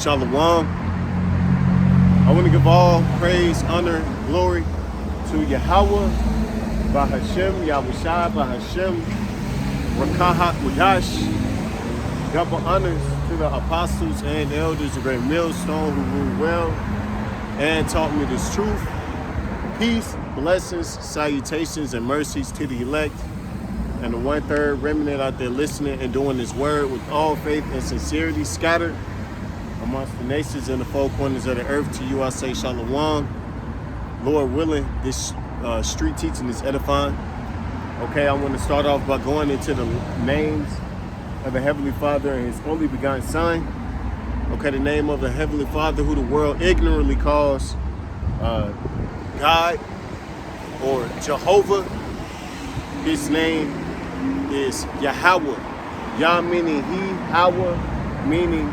Shalom. I want to give all praise, honor, glory to Yahweh, Bahashem, Yahushai, Bahashem, Rakahat Wadash. Double honors to the apostles and elders of Great Millstone who ruled well and taught me this truth. Peace, blessings, salutations, and mercies to the elect and the 1/3 remnant out there listening and doing this word with all faith and sincerity scattered amongst the nations and the four corners of the earth. To you I say Shalom. Lord willing, this street teaching is edifying. Okay, I want to start off by going into the names of the Heavenly Father and His only begotten Son. Okay, the name of the Heavenly Father who the world ignorantly calls God or Jehovah. His name is Yahweh. Yah meaning He, Hawa meaning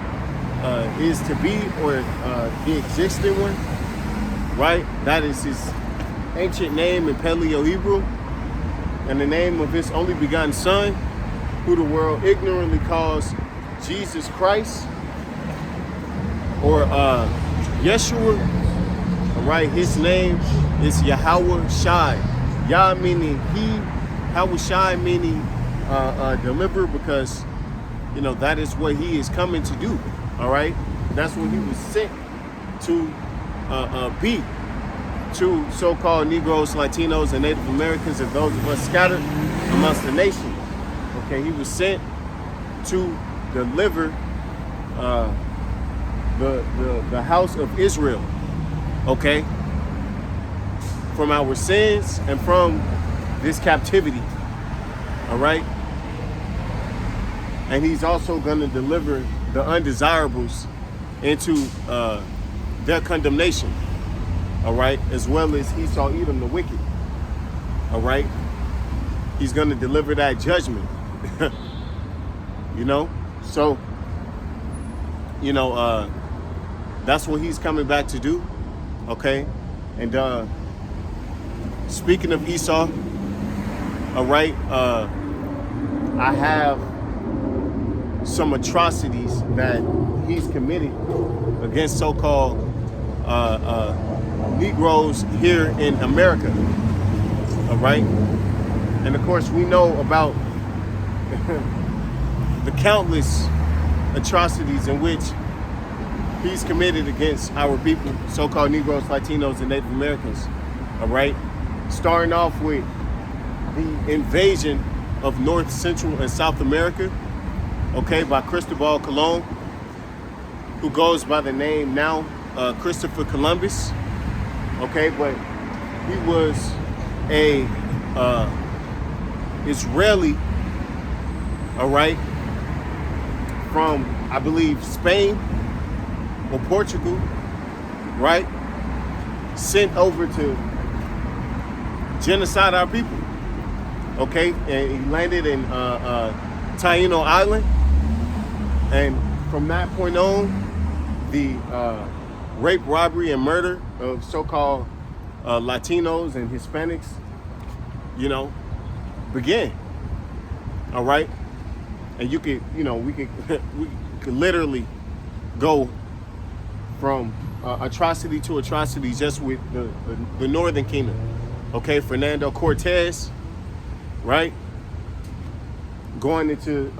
is to be or the existing one, right? That is His ancient name in Paleo-Hebrew. And the name of His only begotten Son, who the world ignorantly calls Jesus Christ or Yeshua, all right? His name is Yahweh Shai. Yah meaning He, Yahweh Shai meaning deliver, because you know that is what He is coming to do. All right, that's what He was sent to be to so-called Negroes, Latinos, and Native Americans, and those of us scattered amongst the nation. Okay, He was sent to deliver the house of Israel. Okay, from our sins and from this captivity. All right. And He's also going to deliver the undesirables into their condemnation. All right. As well as Esau, Edom, the wicked. All right. He's going to deliver that judgment. You know. So, you know, that's what He's coming back to do. Okay. And speaking of Esau, all right, I have some atrocities that he's committed against so-called Negroes here in America, all right? And of course, we know about the countless atrocities in which he's committed against our people, so-called Negroes, Latinos, and Native Americans, all right? Starting off with the invasion of North, Central, and South America, okay, by Cristobal Colon, who goes by the name now Christopher Columbus, okay, but he was a Israeli, all right, from, I believe, Spain or Portugal, right, sent over to genocide our people. Okay, and he landed in Taino Island, and from that point on, the rape, robbery, and murder of so-called Latinos and Hispanics, you know, began. All right, and you could, you know, we could literally go from atrocity to atrocity just with the Northern Kingdom. Okay, Fernando Cortez. Right, going into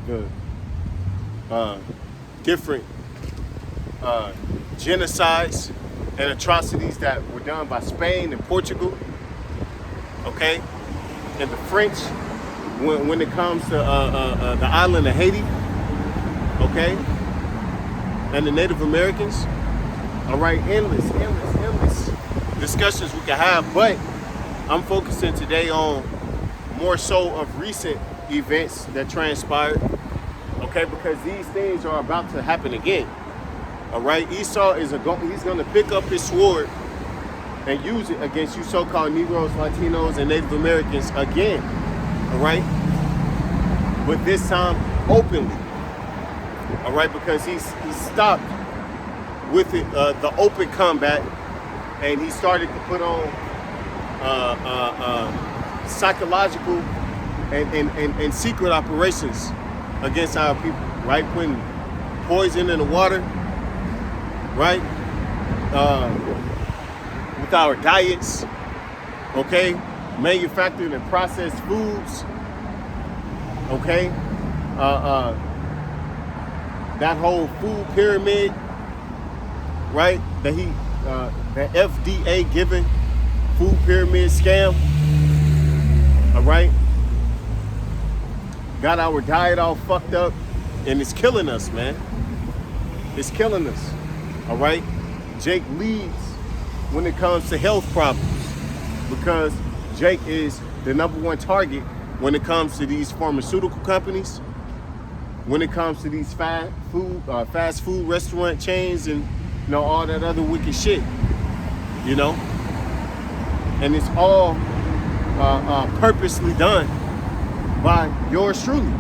the different genocides and atrocities that were done by Spain and Portugal, okay, and the French when it comes to the island of Haiti, okay, and the Native Americans. All right, endless discussions we can have, but I'm focusing today on more so of recent events that transpired, okay, because these things are about to happen again. All right, Esau is he's going to pick up his sword and use it against you so-called Negroes, Latinos, and Native Americans again. All right, but this time openly. All right, because he stopped with it, the open combat, and he started to put on psychological and secret operations against our people, right? Putting poison in the water, right? With our diets, okay? Manufactured and processed foods, okay? That whole food pyramid, right? That FDA given food pyramid scam, all right? Got our diet all fucked up, and it's killing us, man. It's killing us, all right? Jake leads when it comes to health problems because Jake is the #1 target when it comes to these pharmaceutical companies, when it comes to these fast food restaurant chains and all that other wicked shit, and it's all purposely done by yours truly,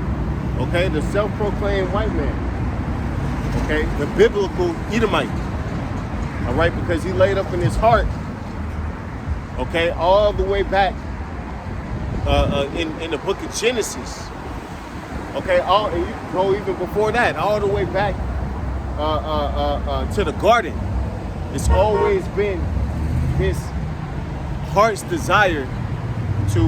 okay, the self-proclaimed white man, okay, the biblical Edomite, all right, because he laid up in his heart, okay, all the way back in the book of Genesis, okay, and you can go even before that, all the way back to the garden. It's always been his heart's desire to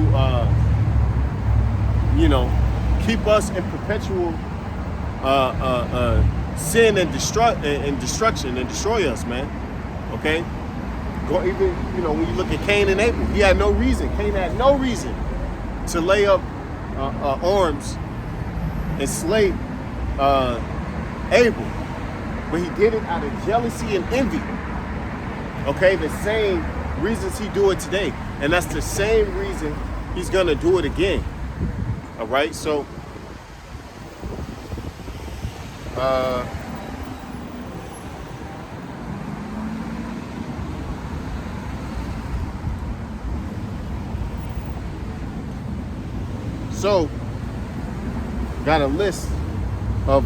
keep us in perpetual sin and destruction and destroy us, man. Okay? Go even, when you look at Cain and Abel, Cain had no reason to lay up arms and slay Abel. But he did it out of jealousy and envy. Okay? The same reasons he do it today. And that's the same reason he's gonna do it again. All right? So, got a list of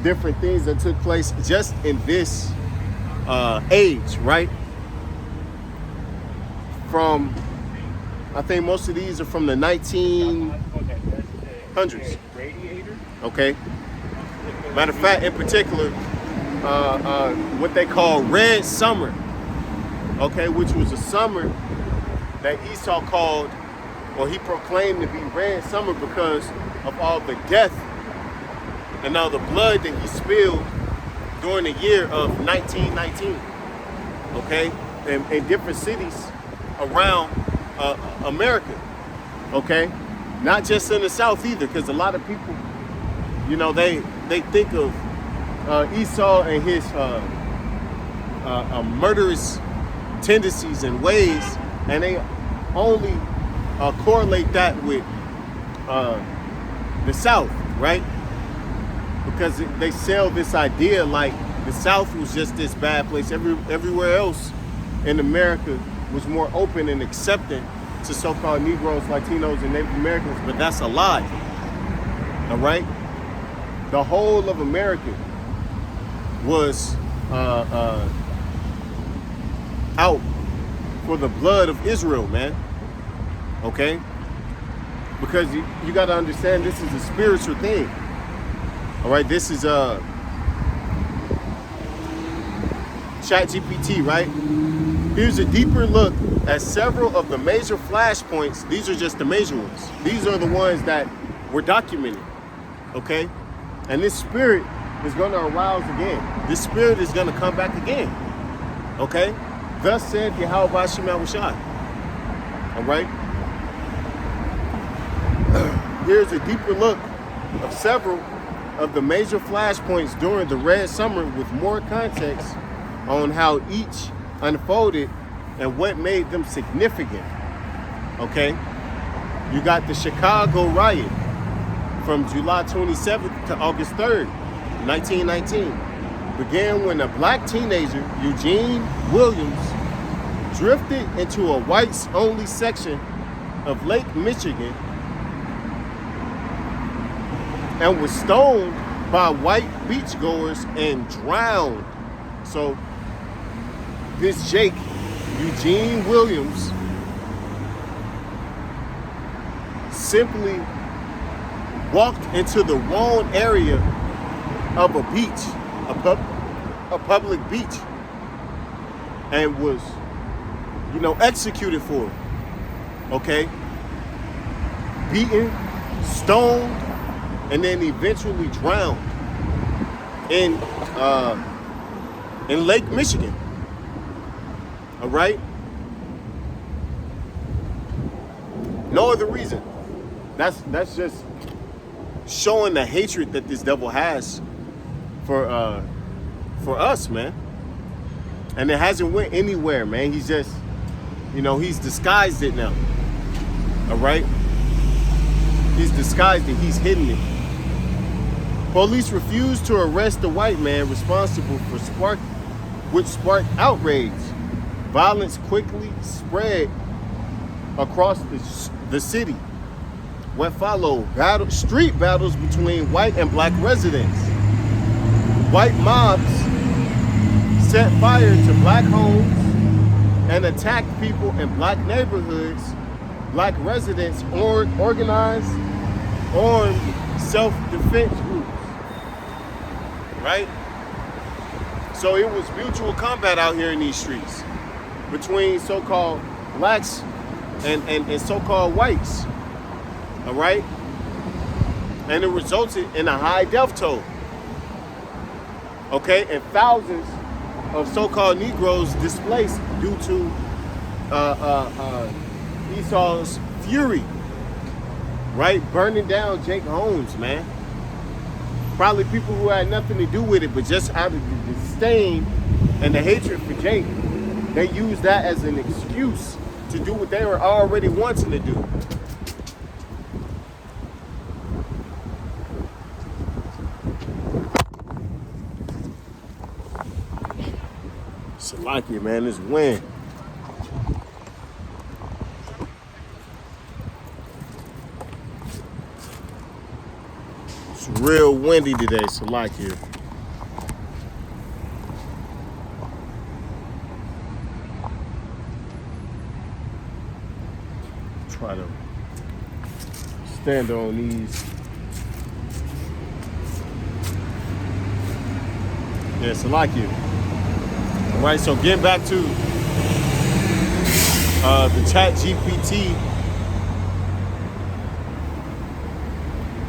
different things that took place just in this age, right? From, I think most of these are from the 1900s. Okay. Matter of fact, in particular, what they call Red Summer, okay, which was a summer that Esau called, or he proclaimed to be Red Summer because of all the death and all the blood that he spilled during the year of 1919, okay, in different cities around America, okay, not just in the South either, because a lot of people, they think of Esau and his murderous tendencies and ways, and they only correlate that with the South, right? Because they sell this idea like the South was just this bad place. Everywhere else in America was more open and accepting to so-called Negroes, Latinos, and Native Americans, but that's a lie. All right? The whole of America was out for the blood of Israel, man. Okay? Because you got to understand, this is a spiritual thing. All right? This is ChatGPT, right? Here's a deeper look at several of the major flashpoints. These are just the major ones. These are the ones that were documented, okay? And this spirit is going to arouse again. This spirit is going to come back again, okay? Thus said Yahweh Sherman. All right? Here's a deeper look of several of the major flashpoints during the Red Summer with more context on how each unfolded and what made them significant. Okay? You got the Chicago riot from July 27th to August 3rd, 1919. Began when a black teenager, Eugene Williams, drifted into a whites-only section of Lake Michigan and was stoned by white beachgoers and drowned. So this Jake, Eugene Williams, simply walked into the wrong area of a beach, a public beach, and was, executed for it. Okay? Beaten, stoned, and then eventually drowned in Lake Michigan. All right? No other reason. That's just showing the hatred that this devil has for us, man. And it hasn't went anywhere, man. He's just, he's disguised it now. All right? He's disguised it. He's hidden it. Police refused to arrest the white man responsible for which sparked outrage. Violence quickly spread across the city. What followed? Street battles between white and black residents. White mobs set fire to black homes and attacked people in black neighborhoods. Black residents organized armed self-defense groups. Right? So it was mutual combat out here in these streets between so-called blacks and so-called whites. All right? And it resulted in a high death toll. Okay? And thousands of so-called Negroes displaced due to Esau's fury. Right? Burning down Jake homes, man. Probably people who had nothing to do with it, but just out of the disdain and the hatred for Jake, they used that as an excuse to do what they were already wanting to do. Salakia, man, this wind. It's real windy today, Salakia. Try to stand on these. Yeah, Salakia. All right, so getting back to the Chat GPT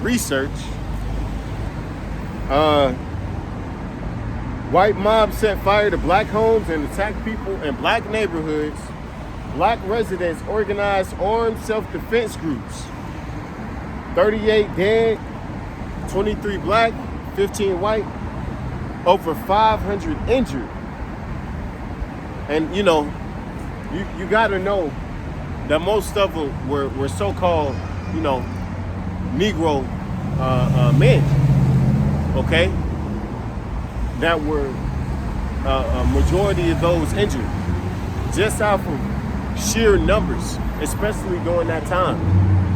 research. White mob set fire to black homes and attacked people in black neighborhoods. Black residents organized armed self-defense groups. 38 dead, 23 black, 15 white, over 500 injured. And you gotta know that most of them were so-called, Negro men, okay? That were a majority of those injured. Just out from sheer numbers, especially during that time,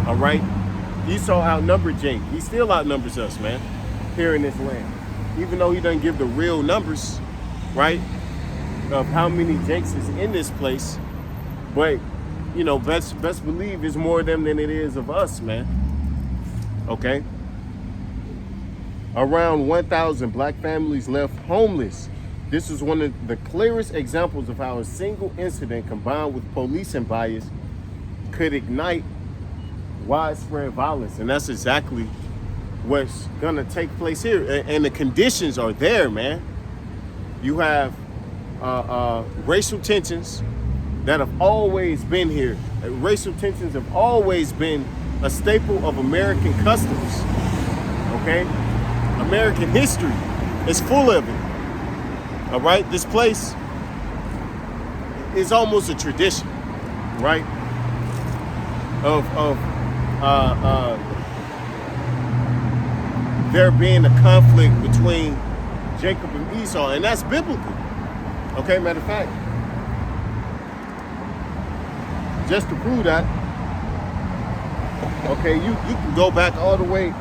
all right? Esau outnumbered Jake. He still outnumbers us, man, here in this land. Even though he doesn't give the real numbers, right, of how many Jakes is in this place. But, best believe it's more of them than it is of us, man. Okay? Around 1,000 black families left homeless. This is one of the clearest examples of how a single incident combined with policing bias could ignite widespread violence. And that's exactly what's gonna take place here. And the conditions are there, man. You have racial tensions that have always been here. Racial tensions have always been a staple of American customs, okay? American history is full of it, all right? This place is almost a tradition, right? Of there being a conflict between Jacob and Esau, and that's biblical. Okay, matter of fact, just to prove that, okay, you can go back all the way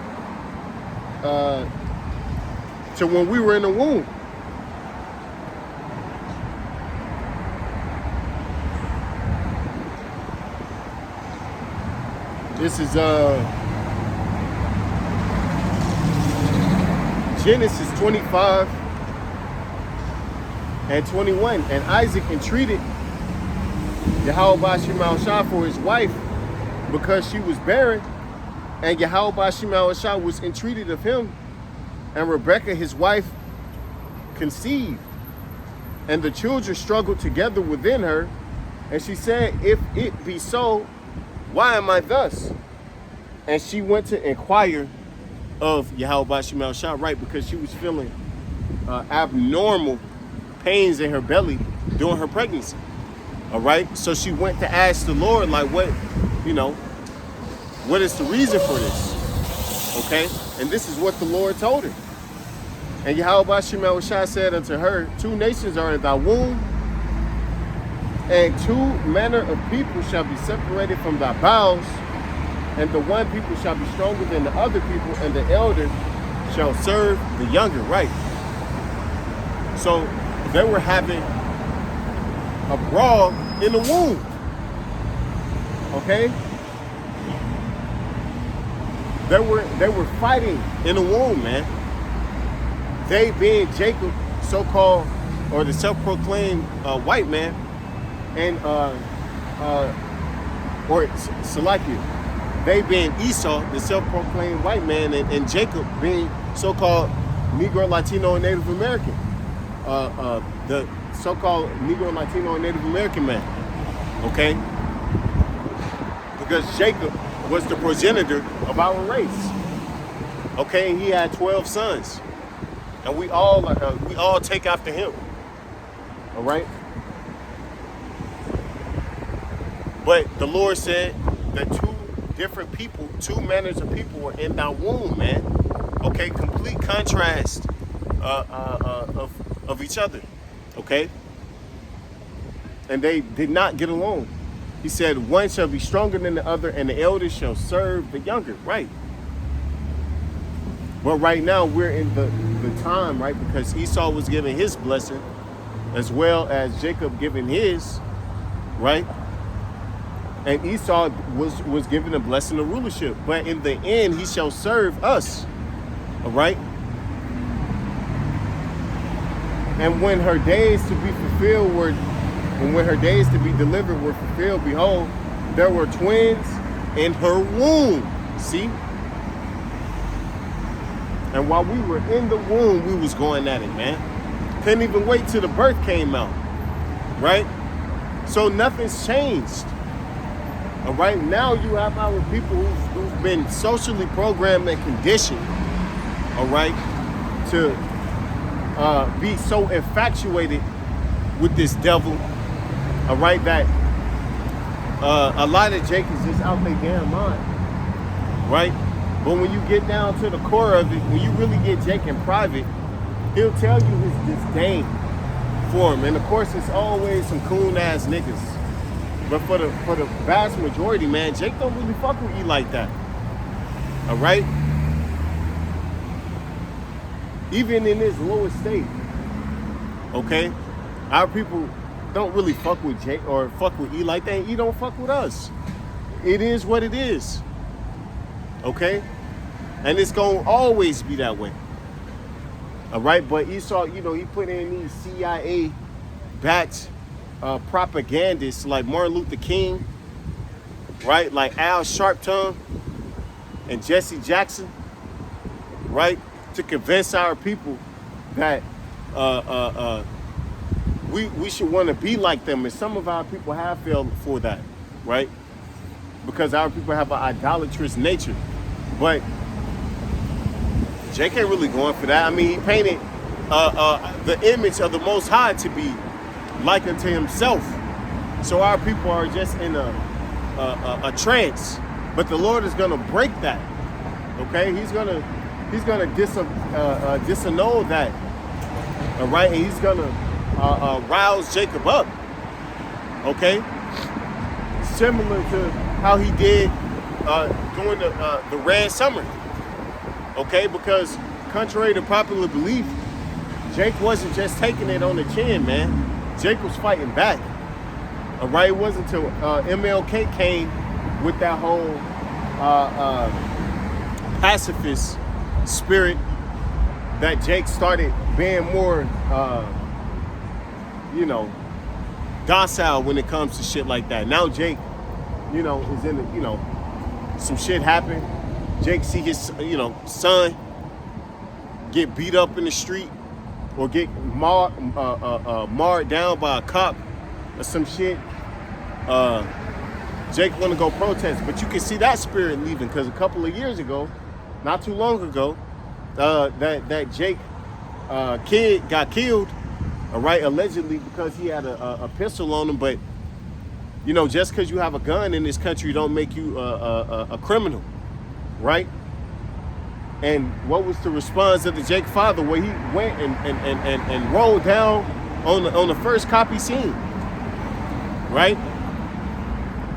to when we were in the womb. This is Genesis 25 and 21. And Isaac entreated Yahweh Shema Shah for his wife because she was barren. And Yahweh Shema Shah was entreated of him. And Rebekah, his wife, conceived. And the children struggled together within her. And she said, if it be so, why am I thus? And she went to inquire of Yahweh Shema Shah, right? Because she was feeling abnormal pains in her belly during her pregnancy. All right. So she went to ask the Lord, like, what is the reason for this? Okay. And this is what the Lord told her. And Yahweh Shema Shah said unto her, 2 nations are in thy womb, and 2 manner of people shall be separated from thy bowels, and the one people shall be stronger than the other people, and the elder shall serve the younger. Right. So they were having a brawl in the womb. Okay. They were fighting in the womb, man. They being Jacob, so-called, or the self-proclaimed white man, and or Salakia, they being Esau, the self-proclaimed white man, and Jacob being so-called Negro, Latino, and Native American, the so-called Negro, Latino, and Native American man. Okay, because Jacob was the progenitor of our race. Okay, and he had 12 sons. And we all take after him. All right. But the Lord said that 2 different people, 2 manners of people were in thy womb, man. Okay, complete contrast of each other. Okay. And they did not get along. He said, one shall be stronger than the other, and the elder shall serve the younger. Right. But right now we're in the time, right? Because Esau was giving his blessing as well as Jacob giving his, right? And Esau was given a blessing of rulership. But in the end, he shall serve us, all right? And when her days to be fulfilled when her days to be delivered were fulfilled, behold, there were twins in her womb. See? And while we were in the womb, we was going at it, man. Couldn't even wait till the birth came out, right? So nothing's changed, all right? Now you have our people who've been socially programmed and conditioned, all right, to be so infatuated with this devil, all right, that a lot of Jake is just out their damn mind, right? But when you get down to the core of it, when you really get Jake in private, he'll tell you his disdain for him. And of course, it's always some coon-ass niggas. But for the vast majority, man, Jake don't really fuck with you like that. All right? Even in his lowest state, okay? Our people don't really fuck with Jake or fuck with E like that. And E don't fuck with us. It is what it is. Okay? And it's going to always be that way. All right? But Esau, he put in these CIA-backed propagandists like Martin Luther King, right? Like Al Sharpton and Jesse Jackson, right? To convince our people that we should want to be like them. And some of our people have failed for that, right? Because our people have an idolatrous nature. But Jake ain't really going for that. I mean, he painted the image of the Most High to be like unto himself. So our people are just in a trance. But the Lord is going to break that. Okay? He's gonna disannul that. All right? And he's going to rouse Jacob up. Okay? Similar to how he did during the Red Summer. Okay? Because contrary to popular belief, Jake wasn't just taking it on the chin, man. Jake was fighting back. All right? It wasn't until MLK came with that whole pacifist spirit that Jake started being more, you know, docile when it comes to shit like that. Now Jake, you know, is in the, you know, some shit happened. Jake see his, you know, son get beat up in the street or get marred down by a cop or some shit. Jake want to go protest, but you can see that spirit leaving, because a couple of years ago, not too long ago, that Jake kid got killed, all right, allegedly because he had a pistol on him. But you know, just because you have a gun in this country don't make you a criminal, right? And what was the response of the Jake father, where he went and rolled down on the first cop he seen, right?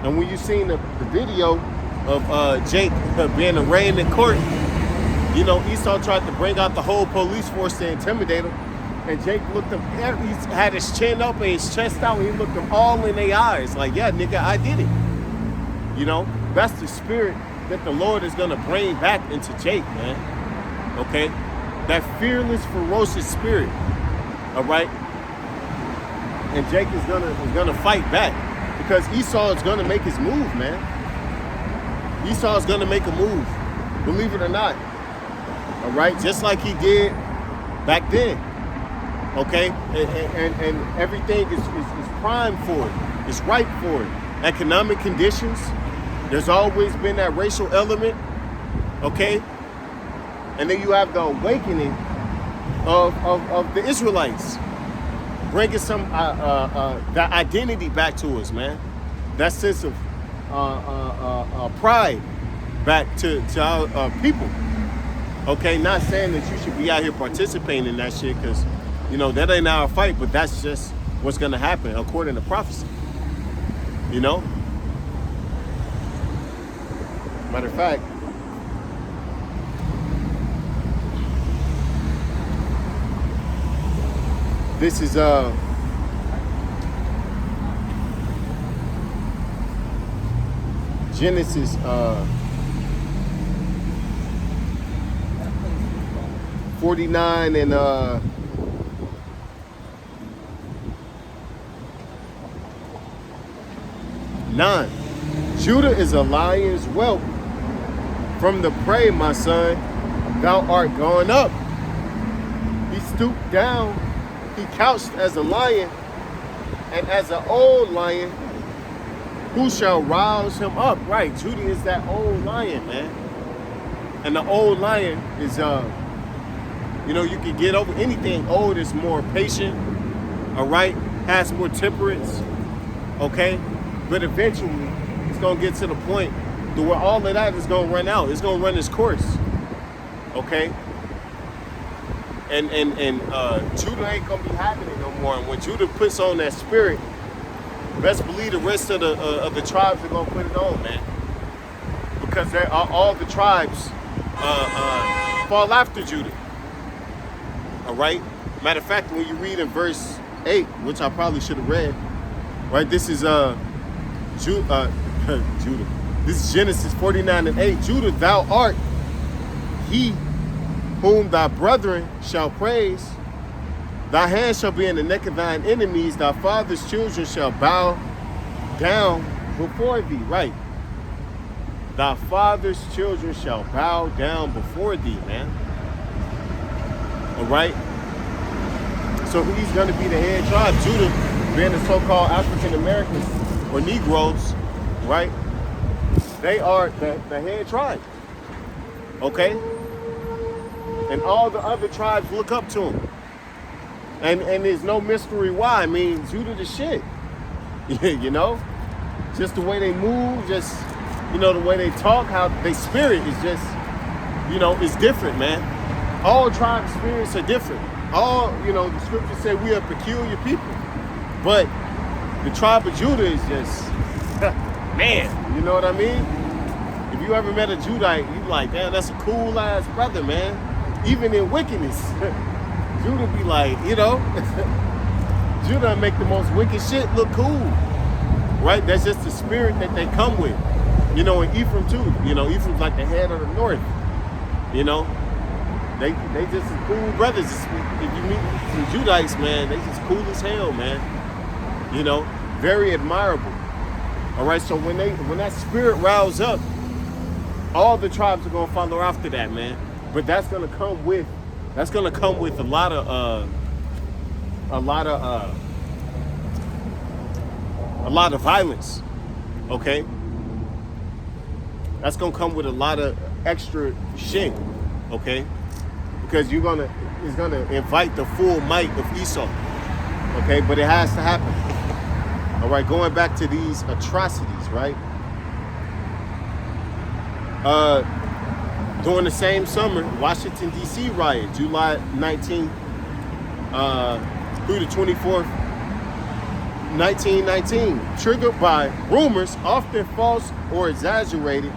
And when you seen the video of Jake being arraigned in court, you know, Esau tried to bring out the whole police force to intimidate him. And Jake looked him, he had his chin up and his chest out, and he looked them all in their eyes like, yeah, nigga, I did it. You know, that's the spirit that the Lord is going to bring back into Jake, man. Okay? That fearless, ferocious spirit. All right? And Jake is gonna fight back, because Esau is going to make his move, man. Esau is going to make a move, believe it or not. All right? Just like he did back then. Okay? And everything is primed for it. It's ripe for it. Economic conditions. There's always been that racial element. Okay? And then you have the awakening of the Israelites, bringing some that identity back to us, man. That sense of pride back to our people. Okay, not saying that you should be out here participating in that shit, because, you know, that ain't our fight, but that's just what's gonna happen according to prophecy. You know? Matter of fact, this is Genesis 49 and 9. Judah is a lion's whelp. From the prey, my son, thou art gone up. He stooped down. He couched as a lion, and as an old lion, who shall rouse him up? Right, Judah is that old lion, man. And the old lion is, you know, you can get over anything. Old is more patient, all right? Has more temperance, okay? But eventually, it's going to get to the point to where all of that is going to run out. It's going to run its course, okay? And Judah ain't going to be having it no more. And when Judah puts on that spirit, best believe the rest of the tribes are going to put it on, man. Because all the tribes fall after Judah. All right? Matter of fact, when you read in verse 8, which I probably should have read, right? This is Judah. This is Genesis 49 and 8. Judah, thou art he whom thy brethren shall praise. Thy hand shall be in the neck of thine enemies. Thy father's children shall bow down before thee. Right. Thy father's children shall bow down before thee, man. All right. So he's going to be the head tribe. Judah, being the so-called African Americans or Negroes, right? They are the head tribe. Okay? And all the other tribes look up to him. And there's no mystery why. I mean, Judah the shit. You know? Just the way they move, just, you know, the way they talk, how they spirit is just, you know, it's different, man. All tribe spirits are different. All, you know, the scriptures say we are peculiar people. But the tribe of Judah is just, man, you know what I mean? If you ever met a Judite, you like, damn, that's a cool ass brother, man. Even in wickedness, Judah be like, you know, Judah make the most wicked shit look cool, right? That's just the spirit that they come with, you know. And Ephraim too, you know, Ephraim's like the head of the north, you know. They just some cool brothers. If you meet some Judites, man, they just cool as hell, man. You know, very admirable. All right, so when that spirit riles up, all the tribes are gonna follow after that, man. But that's gonna come with a lot of violence. Okay, that's gonna come with a lot of extra shit. Okay, because it's gonna invite the full might of Esau. Okay, but it has to happen. All right, going back to these atrocities, right? During the same summer, Washington, D.C. riot, July 19th through the 24th, 1919, triggered by rumors, often false or exaggerated,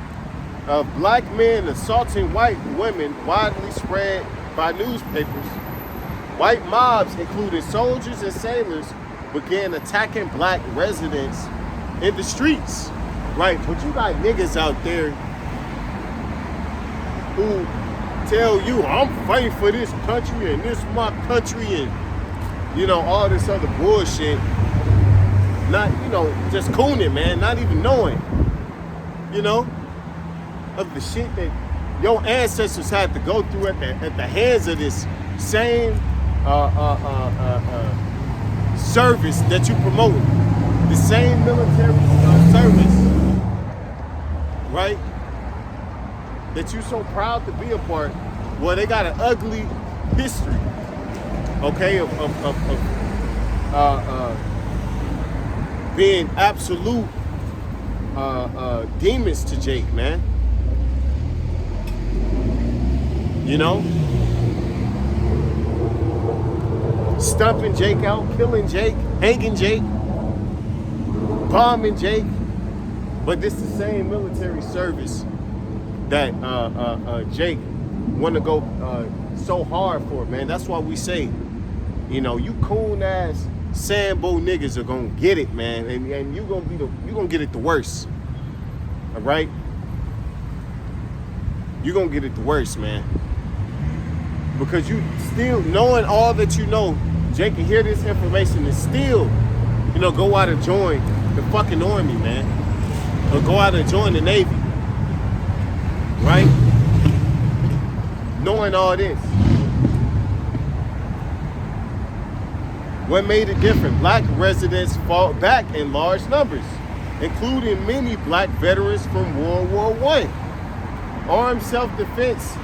of black men assaulting white women, widely spread by newspapers. White mobs, including soldiers and sailors, began attacking black residents in the streets. Right, but you got niggas out there who tell you, I'm fighting for this country and this is my country and, you know, all this other bullshit. Not, you know, just cooning, man, not even knowing, you know, of the shit that your ancestors had to go through at the hands of this same service that you promoted, the same military service, right? That you so proud to be a part. Well, they got an ugly history, okay, of being absolute demons to Jake, man. You know, stumping Jake out, killing Jake, hanging Jake, bombing Jake. But this is the same military service that Jake want to go so hard for, man. That's why we say, you know, you coon ass Sambo niggas are gonna get it, man, and you gonna get it the worst. All right, you gonna get it the worst, man, because you still knowing all that you know. Jake can hear this information and still, you know, go out and join the fucking army, man, or go out and join the Navy. Right? Knowing all this. What made it different? Black residents fought back in large numbers, including many black veterans from World War I. Armed self-defense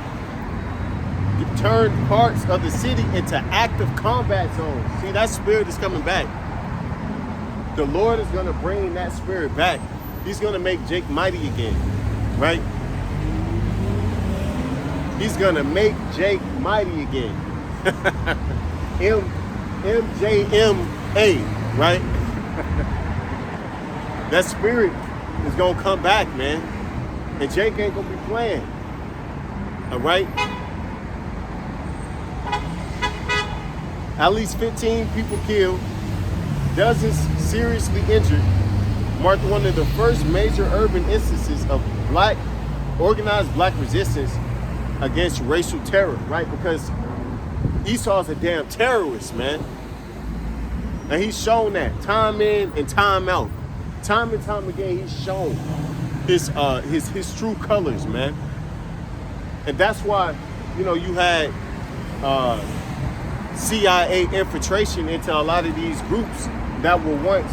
turned parts of the city into active combat zones. See, that spirit is coming back. The Lord is going to bring that spirit back. He's going to make Jake mighty again, right? He's going to make Jake mighty again. MJMA, right? That spirit is going to come back, man. And Jake ain't going to be playing. All right? At least 15 people killed, dozens seriously injured, marked one of the first major urban instances of organized black resistance against racial terror, right? Because Esau's a damn terrorist, man. And he's shown that time in and time out. Time and time again, he's shown his true colors, man. And that's why, you know, you had CIA infiltration into a lot of these groups that were once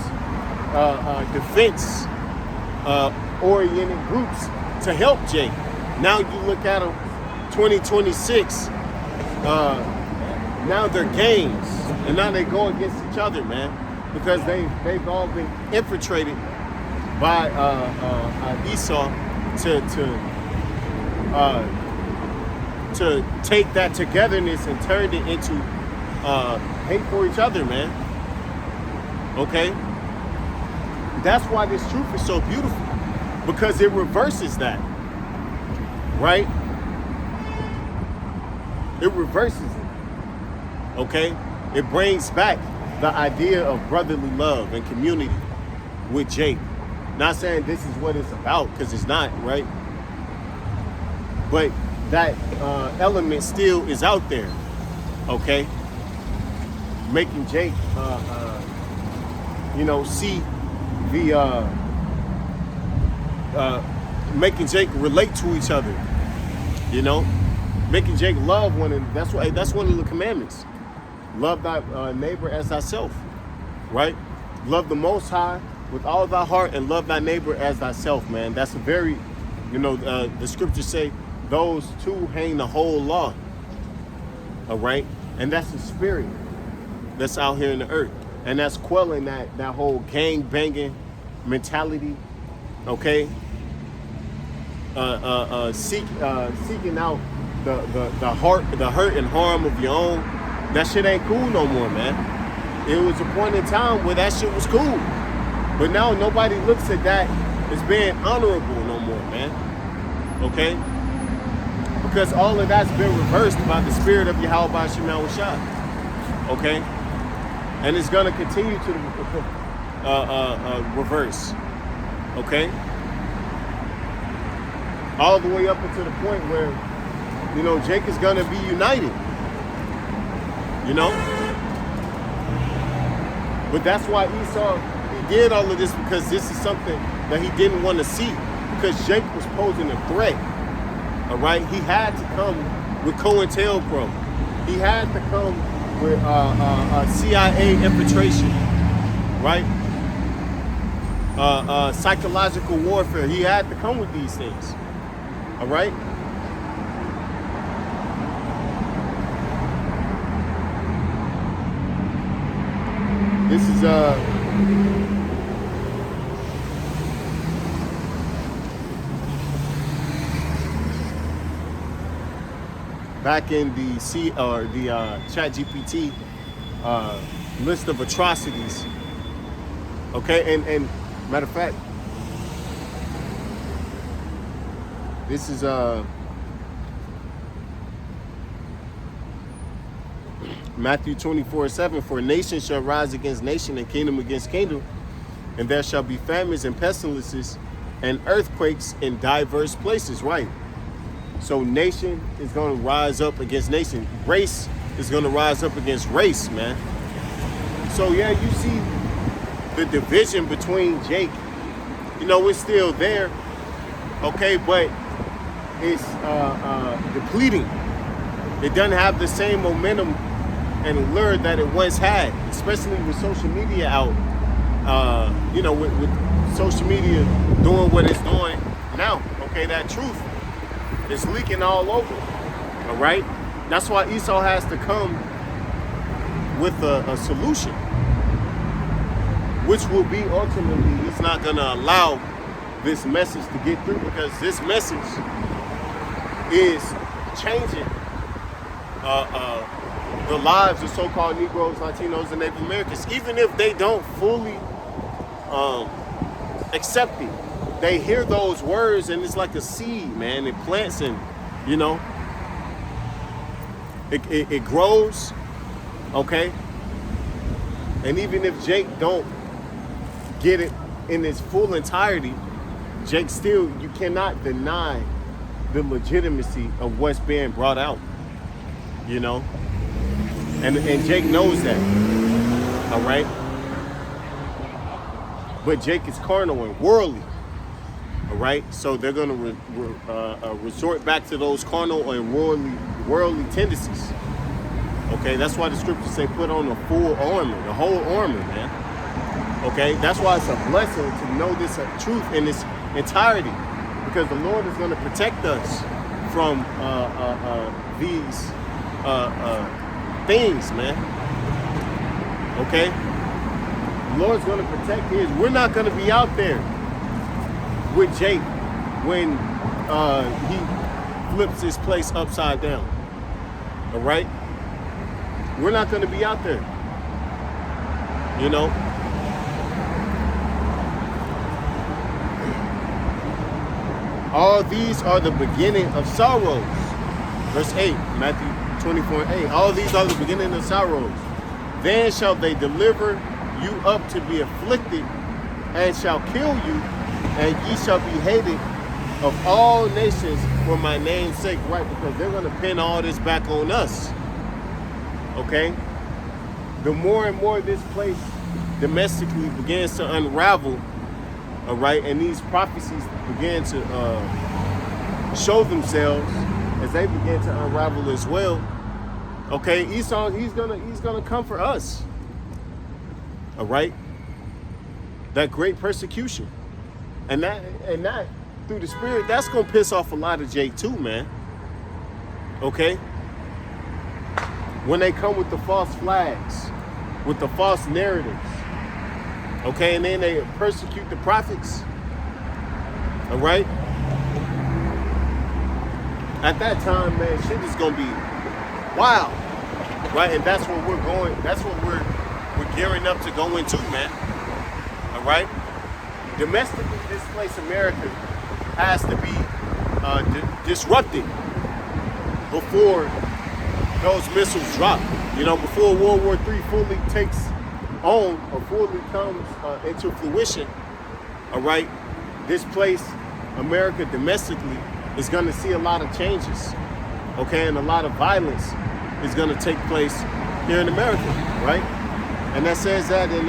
defense oriented groups to help Jake. Now you look at them, 2026, now they're gangs, and now they go against each other, man, because they've all been infiltrated by Esau to take that togetherness and turn it into hate for each other, man. Okay? That's why this truth is so beautiful, because it reverses that, right? It reverses it, okay? It brings back the idea of brotherly love and community with Jake. Not saying this is what it's about, because it's not, right? But that element still is out there, okay? Making Jake, see the, making Jake relate to each other, making Jake love one another. That's one of the commandments. Love thy neighbor as thyself, right? Love the Most High with all thy heart and love thy neighbor as thyself, man. That's a very, the scriptures say those two hang the whole law, all right? And that's the spirit that's out here in the earth. And that's quelling that whole gang banging mentality, okay? Seeking out the hurt and harm of your own. That shit ain't cool no more, man. It was a point in time where that shit was cool. But now nobody looks at that as being honorable no more, man. Okay? Because all of that's been reversed by the spirit of Yahweh by Sherman. Okay? And it's going to continue to reverse. Okay? All the way up until the point where, Jake is going to be united. But that's why Esau, he did all of this, because this is something that he didn't want to see, because Jake was posing a threat. All right, he had to come with COINTELPRO. He had to come with CIA infiltration, right? Psychological warfare. He had to come with these things. All right. This is back in the Chat GPT list of atrocities. Okay, and matter of fact, this is Matthew 24:7, for nation shall rise against nation and kingdom against kingdom, and there shall be famines and pestilences and earthquakes in diverse places, right? So nation is going to rise up against nation. Race is going to rise up against race, man. So yeah, you see the division between Jake. It's still there, okay, but it's depleting. It doesn't have the same momentum and allure that it once had, especially with social media out. With social media doing what it's doing now. Okay, that truth is leaking all over. All right, that's why Esau has to come with a solution, which will be ultimately, he's not going to allow this message to get through, because this message is changing the lives of so-called Negroes, Latinos, and Native Americans. Even if they don't fully accept it, they hear those words and it's like a seed, man. It plants and, it grows, okay? And even if Jake don't get it in its full entirety, Jake still, you cannot deny the legitimacy of what's being brought out, And Jake knows that, all right? But Jake is carnal and worldly, all right? So they're going to resort back to those carnal and worldly tendencies, okay? That's why the scriptures say put on the full armor, the whole armor, man, okay? That's why it's a blessing to know this truth in its entirety, because the Lord is going to protect us from these things, man. Okay? The Lord's going to protect his. We're not going to be out there with Jake when he flips his place upside down. All right? We're not going to be out there. All these are the beginning of sorrows. Verse 8, Matthew 24:8. All these are the beginning of sorrows. Then shall they deliver you up to be afflicted, and shall kill you, and ye shall be hated of all nations for my name's sake, right? Because they're going to pin all this back on us. Okay? The more and more this place domestically begins to unravel, all right, and these prophecies begin to show themselves as they begin to unravel as well. Okay, Esau, he's gonna come for us. All right, that great persecution, and that through the Spirit, that's gonna piss off a lot of Jake too, man. Okay, when they come with the false flags, with the false narratives, okay, and then they persecute the prophets. All right, at that time, man, shit is gonna be wild, right? And that's what we're going. That's what we're gearing up to go into, man. All right, domestically displaced America has to be disrupted before those missiles drop. You know, before World War III fully takes on or fully comes into fruition. All right, this place, America, domestically, is going to see a lot of changes. Okay, and a lot of violence is going to take place here in America, right? And that says that in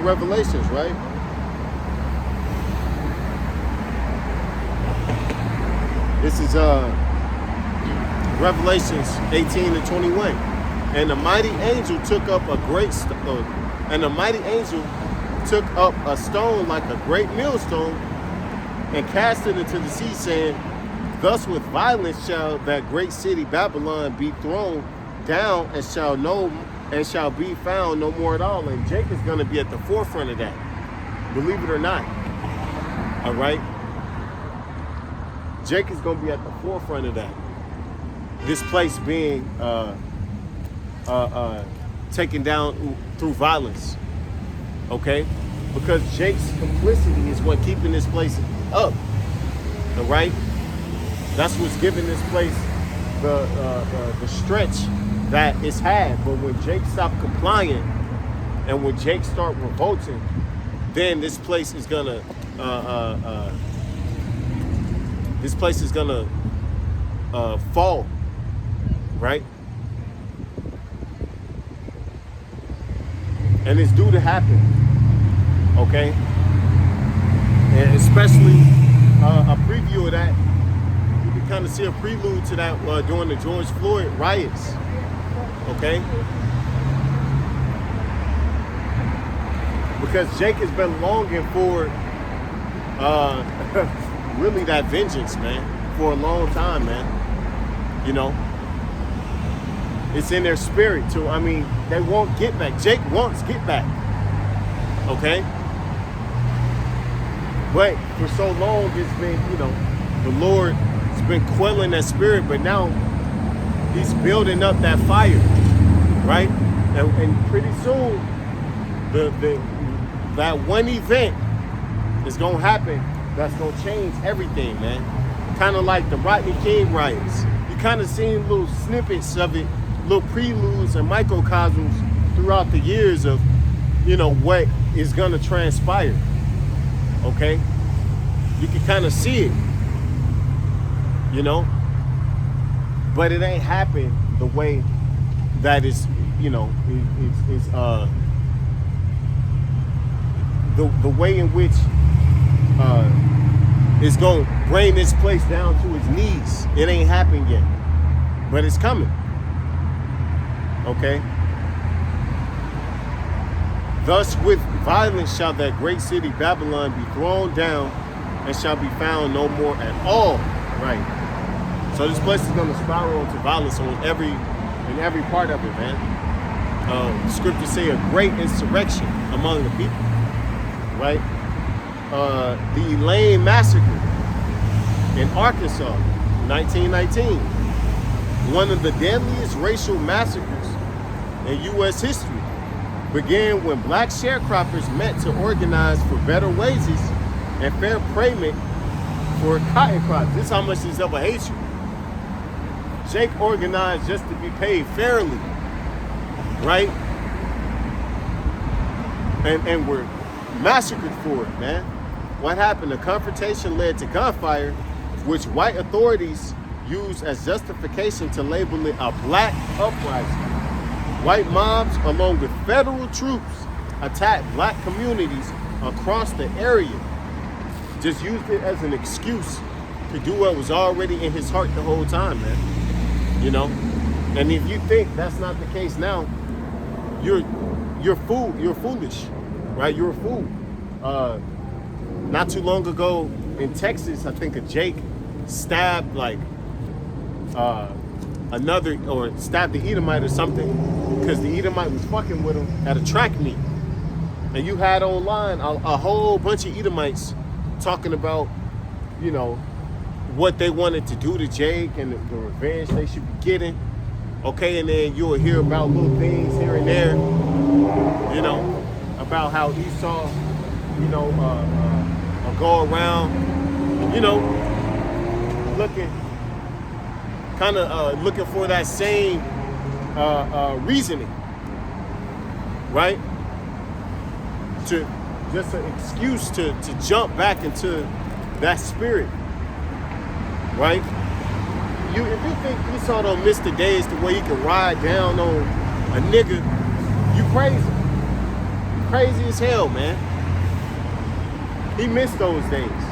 Revelations, right? This is Revelations 18 and 21. And the mighty angel took up a stone like a great millstone and cast it into the sea, saying, thus with violence shall that great city Babylon be thrown down, and shall be found no more at all. And Jake is going to be at the forefront of that, believe it or not. All right, Jake is going to be at the forefront of that. This place being taken down through violence. Okay, because Jake's complicity is what keeping this place up. All right, that's what's giving this place the stretch that it's had. But when Jake stopped complying and when Jake start revolting, then this place is gonna fall, right? And it's due to happen, okay? And especially a preview of that, you can kind of see a prelude to that during the George Floyd riots, okay? Because Jake has been longing for really that vengeance, man, for a long time, man. You know, it's in their spirit too. I mean, they won't get back. Jake wants get back, okay? But for so long, it's been, you know, the Lord has been quelling that spirit, but now he's building up that fire, right? And pretty soon, that one event is gonna happen that's gonna change everything, man. Kind of like the Rodney King riots. You kind of seen little snippets of it, little preludes and microcosms throughout the years of, you know, what is gonna transpire. Okay, you can kind of see it, you know, but it ain't happened the way that is, you know, it's the way in which it's gonna bring this place down to its knees. It ain't happened yet, but it's coming. Okay. Thus with violence shall that great city Babylon be thrown down, and shall be found no more at all. Right. So this place is going to spiral into violence in every part of it, man. Scriptures say a great insurrection among the people. Right. The Elaine massacre in Arkansas, 1919. One of the deadliest racial massacres in U.S. history began when black sharecroppers met to organize for better wages and fair payment for cotton crops. This is how much these devil hate you. Jake organized just to be paid fairly, right? And we're massacred for it, man. What happened? The confrontation led to gunfire, which white authorities used as justification to label it a black uprising. White mobs, along with federal troops, attacked black communities across the area. Just used it as an excuse to do what was already in his heart the whole time, man. You know? And if you think that's not the case now, you're foolish, right? You're a fool. Not too long ago in Texas, I think a Jake stabbed like stabbed the Edomite or something because the Edomite was fucking with him at a track meet. And you had online a whole bunch of Edomites talking about, you know, what they wanted to do to Jake and the revenge they should be getting. Okay, and then you'll hear about little things here and there, you know, about how Esau, you know, go around, you know, looking for that same reasoning, right? To just an excuse to jump back into that spirit, right? If you think Esau don't miss the days to where he can ride down on a nigga, you crazy. Crazy as hell, man. He missed those days.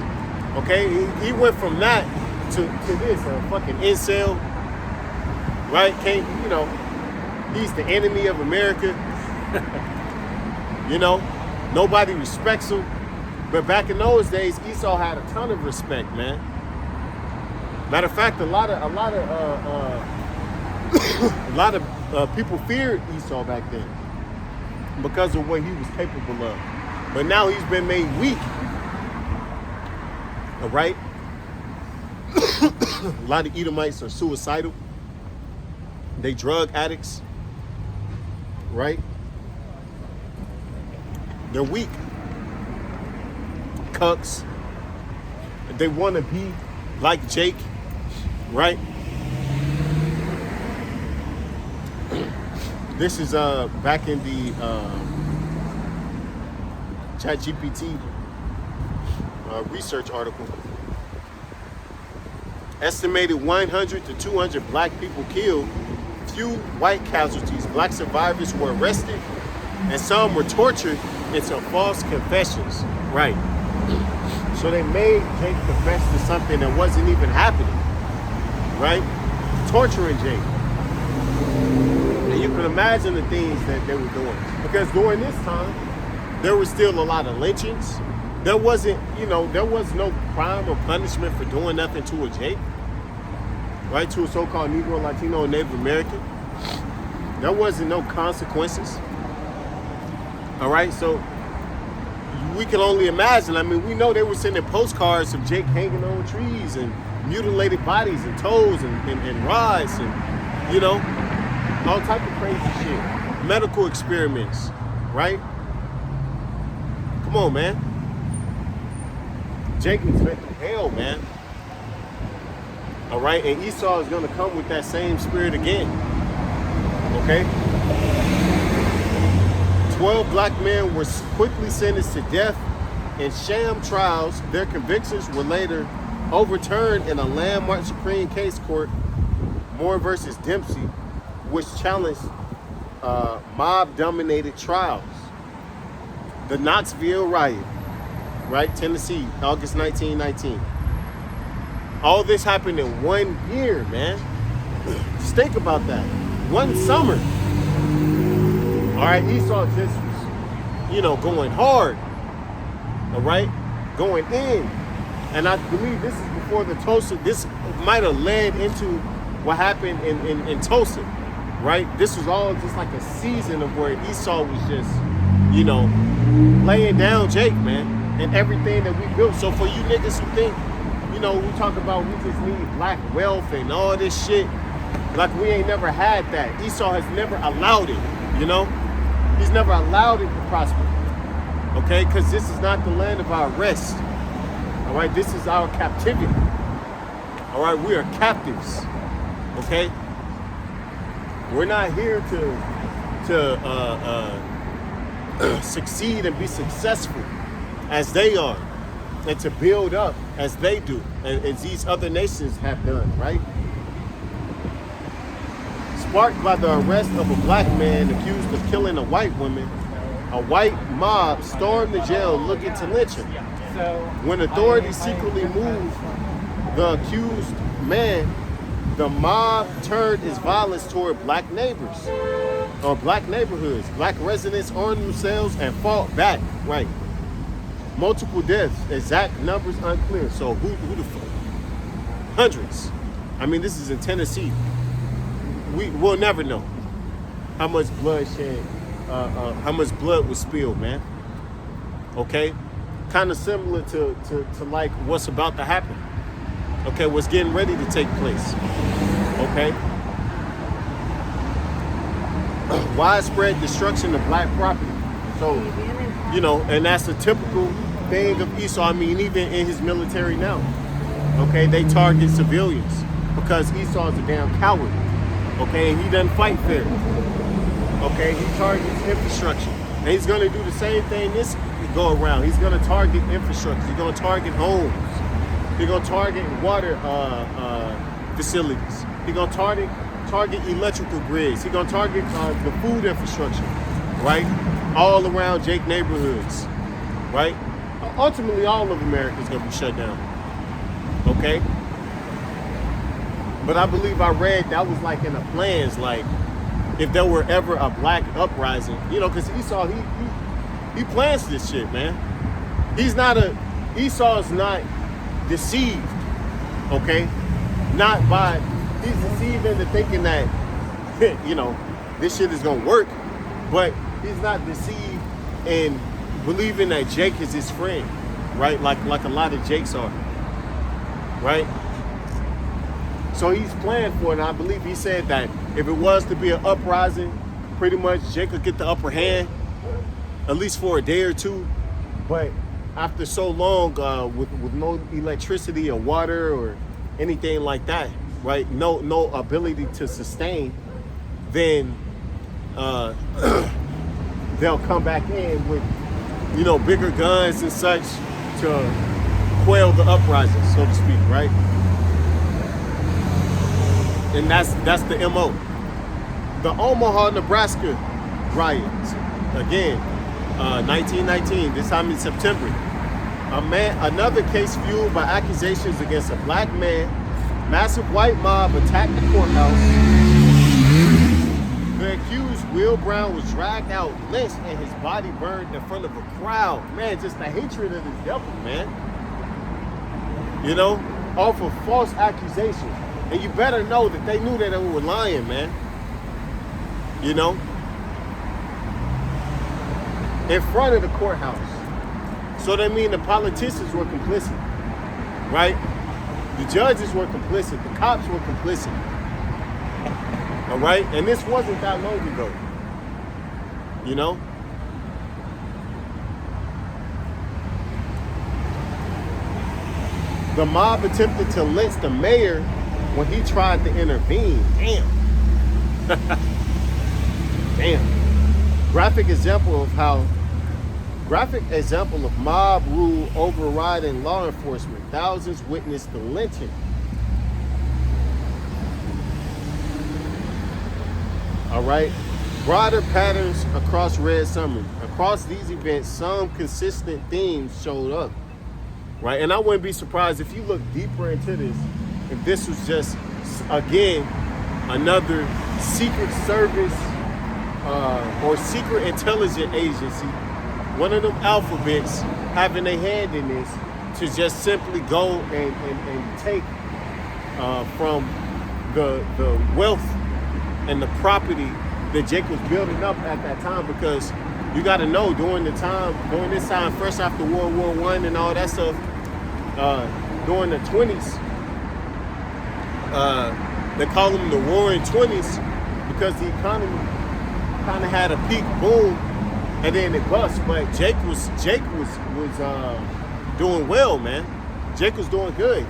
Okay? He went from that to this, a fucking incel. Right? You know, he's the enemy of America. You know, nobody respects him. But back in those days, Esau had a ton of respect, man. Matter of fact, a lot of people feared Esau back then because of what he was capable of. But now he's been made weak. All right? A lot of Edomites are suicidal. They drug addicts. Right? They're weak. Cucks. They want to be like Jake. Right? This is back in the ChatGPT research article. Estimated 100 to 200 black people killed, few white casualties. Black survivors were arrested, and some were tortured into false confessions. Right. So they made Jake confess to something that wasn't even happening. Right? Torturing Jake. And you can imagine the things that they were doing. Because during this time, there was still a lot of lynchings. There wasn't, you know, there was no crime or punishment for doing nothing to a Jake. Right? To a so-called Negro, Latino, Native American. There wasn't no consequences. All right? So we can only imagine. I mean, we know they were sending postcards of Jake hanging on trees and mutilated bodies and toes and rods and, you know, all type of crazy shit. Medical experiments, right? Come on, man. Jake expected hell, man. All right? And Esau is going to come with that same spirit again. Okay? 12 black men were quickly sentenced to death in sham trials. Their convictions were later overturned in a landmark Supreme Case court, Moore versus Dempsey, which challenged mob-dominated trials. The Knoxville riot, right? Tennessee, August 1919. All this happened in 1 year, man. Just think about that. One summer. All right, Esau just was, you know, going hard. All right? Going in. And I believe this is before the Tulsa. This might have led into what happened in Tulsa, right? This was all just like a season of where Esau was just, you know, laying down Jake, man, and everything that we built. So for you niggas who think, you know, we talk about we just need black wealth and all this shit, like we ain't never had that. Esau has never allowed it, you know? He's never allowed it to prosper, okay? Because this is not the land of our rest. All right, this is our captivity. All right, we are captives. Okay, we're not here to succeed and be successful as they are, and to build up as they do, and as these other nations have done, right? Sparked by the arrest of a black man accused of killing a white woman, a white mob stormed the jail looking to lynch him. When authorities secretly moved the accused man, the mob turned its violence toward black neighbors, or black neighborhoods. Black residents armed themselves and fought back, right? Multiple deaths, exact numbers unclear. So who the fuck? Hundreds. I mean, this is in Tennessee. We'll never know how much bloodshed, how much blood was spilled, man. Okay? Kind of similar to like what's about to happen. Okay, what's getting ready to take place. Okay? Widespread destruction of black property. So, you know, and that's a typical thing of Esau. I mean, even in his military now. Okay, they target civilians because Esau's a damn coward. Okay, and he doesn't fight fair. Okay, he targets infrastructure. And he's going to do the same thing this go around. He's going to target infrastructure. He's going to target homes. He's going to target water facilities. He's going to target electrical grids. He's going to target the food infrastructure, right? All around Jake neighborhoods, right? Ultimately, all of America is going to be shut down, okay? But I believe I read that was like in the plans, like if there were ever a black uprising, you know, because Esau, he plans this shit, man. Esau is not deceived, okay? He's deceived into thinking that, you know, this shit is gonna work, but he's not deceived in believing that Jake is his friend, right? Like a lot of Jakes are, right? So he's planned for it, and I believe he said that if it was to be an uprising, pretty much Jake could get the upper hand, at least for a day or two. But after so long, with no electricity or water or anything like that, right? No ability to sustain, then they'll come back in with, you know, bigger guns and such to quell the uprising, so to speak, right? And that's the MO. The Omaha, Nebraska riots, again, 1919, this time in September. Another case fueled by accusations against a black man. Massive white mob attacked the courthouse. The accused, Will Brown, was dragged out, lynched, and his body burned in front of a crowd. Man, just the hatred of this devil, man. You know, off of false accusations. And you better know that they knew that they were lying, man. You know? In front of the courthouse. So that means the politicians were complicit, right? The judges were complicit. The cops were complicit. All right? And this wasn't that long ago. You know? The mob attempted to lynch the mayor when he tried to intervene. Damn. Damn. Graphic example of mob rule overriding law enforcement. Thousands witnessed the lynching. All right. Broader patterns across Red Summer. Across these events, some consistent themes showed up. Right. And I wouldn't be surprised if you look deeper into this, if this was just, again, another secret service or secret intelligence agency, one of them alphabets having a hand in this to just simply go and take from the wealth and the property that Jake was building up at that time. Because you got to know, during this time, fresh after World War I and all that stuff, during the 20s, they call them the Roaring 20s because the economy kind of had a peak boom and then it bust. But Jake was doing well, man. Jake was doing good,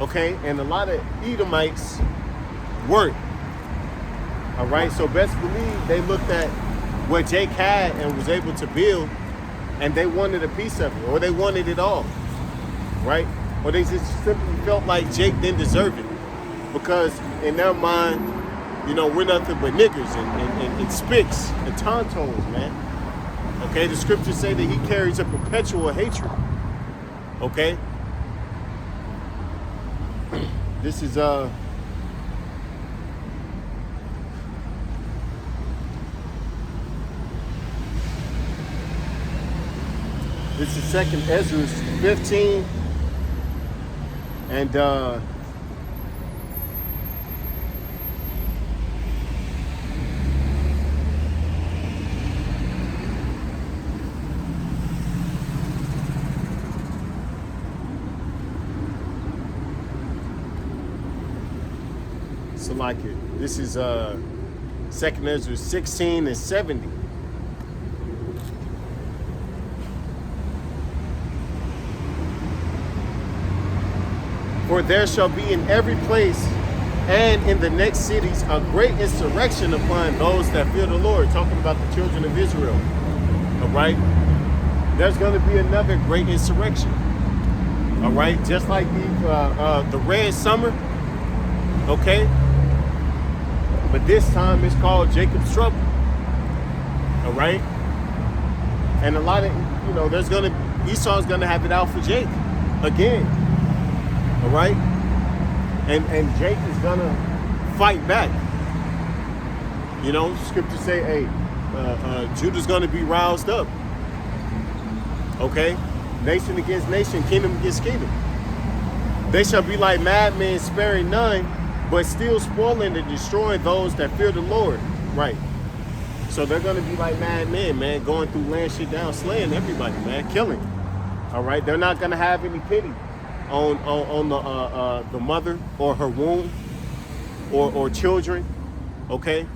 okay? And a lot of Edomites weren't. All right, so best believe they looked at what Jake had and was able to build, and they wanted a piece of it, or they wanted it all, right? Or they just simply felt like Jake didn't deserve it, because in their mind, you know, we're nothing but niggers and spicks and tontos, man. Okay, the scriptures say that he carries a perpetual hatred. Okay, this is this is 2nd Ezra 15, and so like it. This is 2nd Ezra 16 and 70. For there shall be in every place and in the next cities a great insurrection upon those that fear the Lord. Talking about the children of Israel. All right? There's going to be another great insurrection. All right? Just like the Red Summer. Okay? But this time it's called Jacob's Trouble. All right? And a lot of, you know, Esau's going to have it out for Jake again. All right, and Jake is gonna fight back. You know, scriptures say, hey, Judah's gonna be roused up. Okay, nation against nation, kingdom against kingdom. They shall be like madmen, sparing none, but still spoiling and destroying those that fear the Lord. Right. So they're gonna be like madmen, man, going through laying shit down, slaying everybody, man, killing. All right, they're not gonna have any pity on the mother or her womb or children. Okay,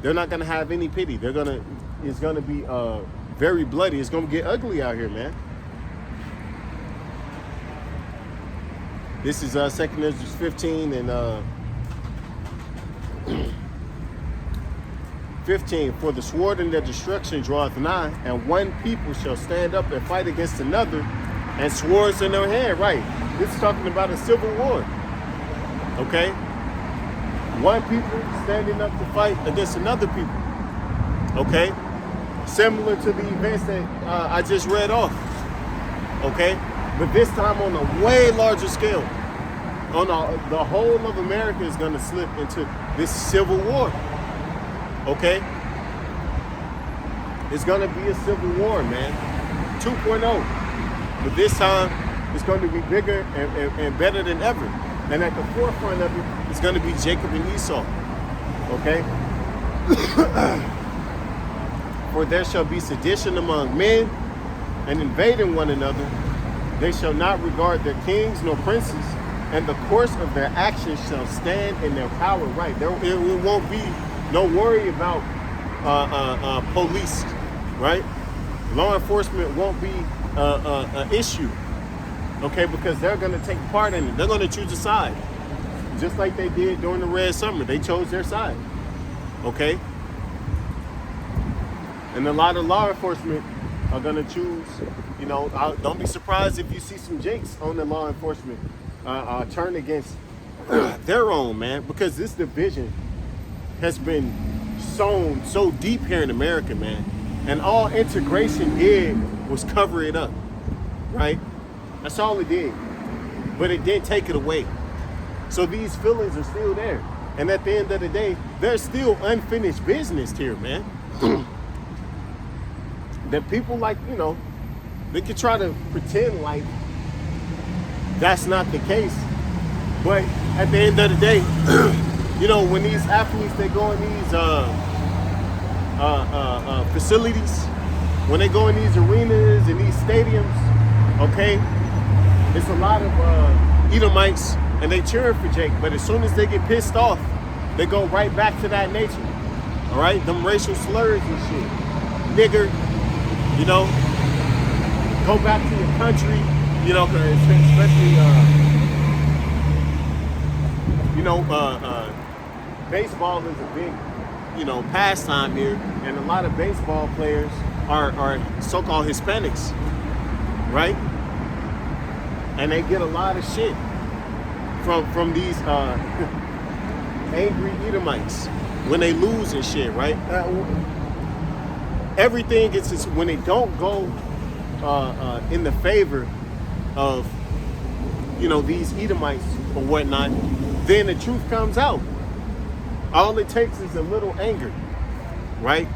they're not gonna have any pity. It's gonna be very bloody. It's gonna get ugly out here, man. This is 2nd Ezra 15 and 15. For the sword and their destruction draweth nigh, and one people shall stand up and fight against another, and swords in their hand. Right. This is talking about a civil war. Okay? One people standing up to fight against another people. Okay? Similar to the events that I just read off. Okay? But this time on a way larger scale. The whole of America is going to slip into this civil war. Okay? It's going to be a civil war, man. 2.0. But this time, it's going to be bigger and better than ever. And at the forefront of it, it's going to be Jacob and Esau. Okay? For there shall be sedition among men, and invading one another. They shall not regard their kings nor princes, and the course of their actions shall stand in their power. Right? It won't be no worry about police. Right? Law enforcement won't be an issue, okay, because they're going to take part in it. They're going to choose a side, just like they did during the Red Summer. They chose their side, okay, and a lot of law enforcement are going to choose, you know, don't be surprised if you see some Jakes on the law enforcement turn against their own, man, because this division has been sown so deep here in America, man. And all integration did was cover it up, right? That's all it did. But it didn't take it away. So these feelings are still there. And at the end of the day, there's still unfinished business here, man. That people, like, you know, they could try to pretend like that's not the case. But at the end of the day, you know, when these athletes, they go in these facilities, when they go in these arenas and these stadiums, okay, it's a lot of Edomites, and they cheer for Jake. But as soon as they get pissed off, they go right back to that nature. All right, them racial slurs and shit, nigger, you know, go back to your country, you know, especially you know, baseball is a big pastime here, and a lot of baseball players are so-called Hispanics, right? And they get a lot of shit from these angry Edomites when they lose and shit, right? Everything gets this, when they don't go in the favor of these Edomites or whatnot, then the truth comes out. All it takes is a little anger, right?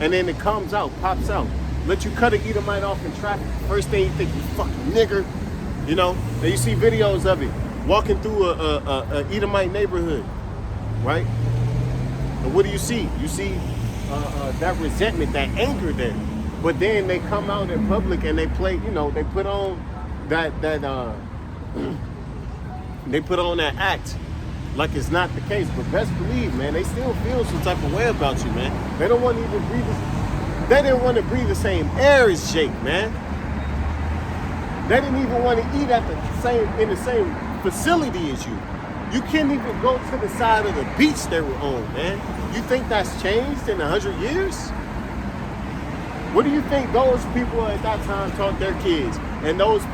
And then it comes out, pops out. Let you cut an Edomite off in traffic. First thing you think, you fucking nigger. And you see videos of it walking through a Edomite neighborhood, right? And what do you see? You see that resentment, that anger there. But then they come out in public and they play, they put on that they put on that act like it's not the case. But best believe, man, they still feel some type of way about you, man. They don't want to even breathe. They didn't want to breathe the same air as Jake, man. They didn't even want to eat in the same facility as you. You can't even go to the side of the beach they were on, man. You think that's changed in 100 years? What do you think those people at that time taught their kids? And those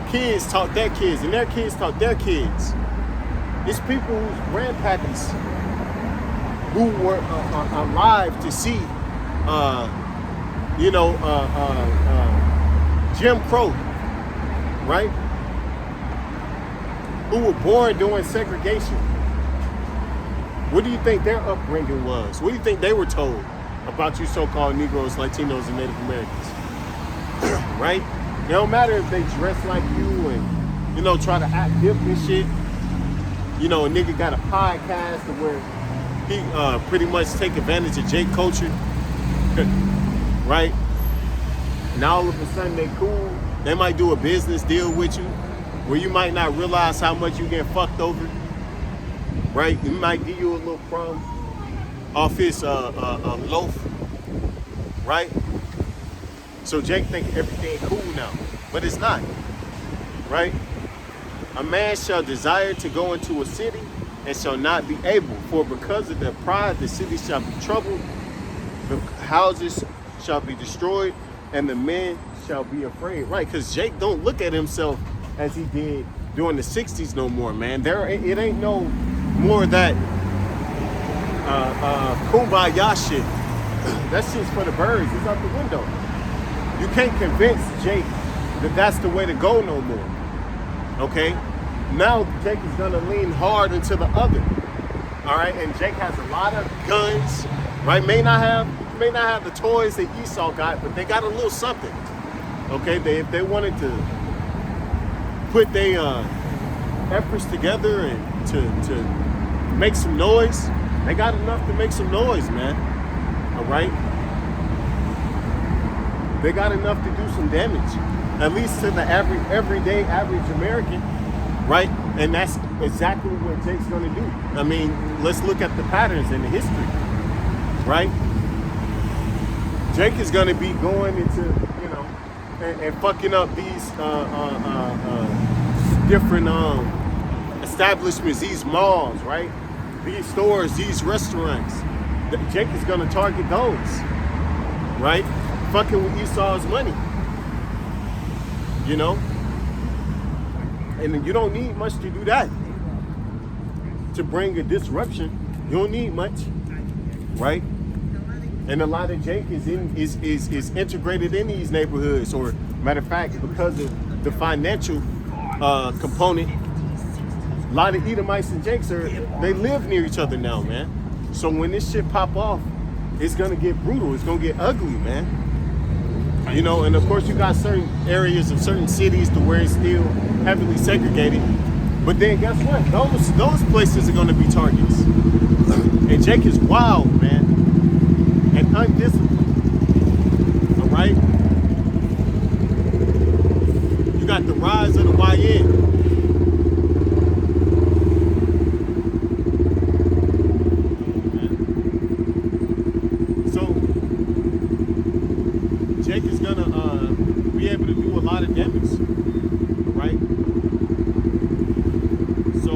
kids taught their kids, and their kids taught their kids. It's people whose grandparents who were alive to see, Jim Crow, right? Who were born during segregation. What do you think their upbringing was? What do you think they were told about you so-called Negroes, Latinos, and Native Americans? Right? It don't matter if they dress like you and, try to act hip and shit. A nigga got a podcast where he pretty much take advantage of Jake culture. Right? And all of a sudden they cool. They might do a business deal with you where you might not realize how much you get fucked over. Right? He might give you a little crumb off his loaf. Right? So Jake think everything cool now. But it's not. Right? A man shall desire to go into a city and shall not be able. For because of their pride, the city shall be troubled. The houses shall be destroyed. And the men shall be afraid. Right? Because Jake don't look at himself as he did during the 60s no more, man. It ain't no more of that kumbaya shit. That shit's for the birds. It's out the window. You can't convince Jake that that's the way to go no more. Okay? Now Jake is gonna lean hard into the other. All right, and Jake has a lot of guns, right? May not have the toys that Esau got, but they got a little something. Okay, if they wanted to put their efforts together and to make some noise, they got enough to make some noise, man. All right, they got enough to do some damage, at least to the everyday average American, right? And that's exactly what Jake's gonna do. I mean, let's look at the patterns in the history, right? Jake is gonna be going into, and fucking up these different establishments, these malls, right? These stores, these restaurants. Jake is gonna target those, right? Fucking with Esau's money, And you don't need much to do that. To bring a disruption, you don't need much, right? And a lot of Jake is integrated in these neighborhoods, or matter of fact, because of the financial component, a lot of Edomites and Jakes they live near each other now, man. So when this shit pop off, it's gonna get brutal. It's gonna get ugly, man. And of course you got certain areas of certain cities to where it's still heavily segregated. But then guess what? Those places are gonna be targets. And Jake is wild, man. And undisciplined. All right? You got the rise of the YN. So Jake is gonna be able to do a lot of damage. All right? So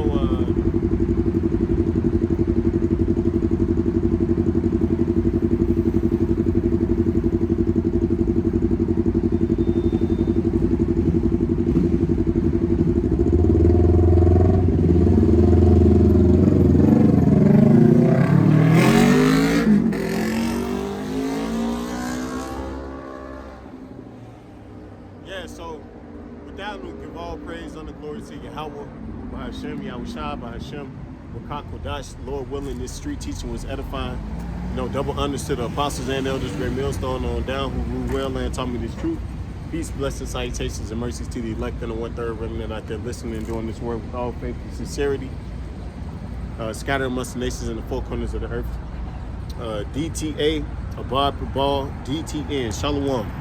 Yeah, so with that, we give all praise, honor, glory to Yahweh, Bahashem, Yahushua, Bahashem, Wakak Kodash. Lord willing, this street teaching was edifying. You know, double honors to the apostles and elders, great millstone on down, who rule well and taught me this truth. Peace, blessings, salutations, and mercies to the elect and the 1/3 remnant out there listening and doing this work with all faith and sincerity. Scattered amongst the nations in the four corners of the earth. DTA, Abad Babal, DTN, Shalom.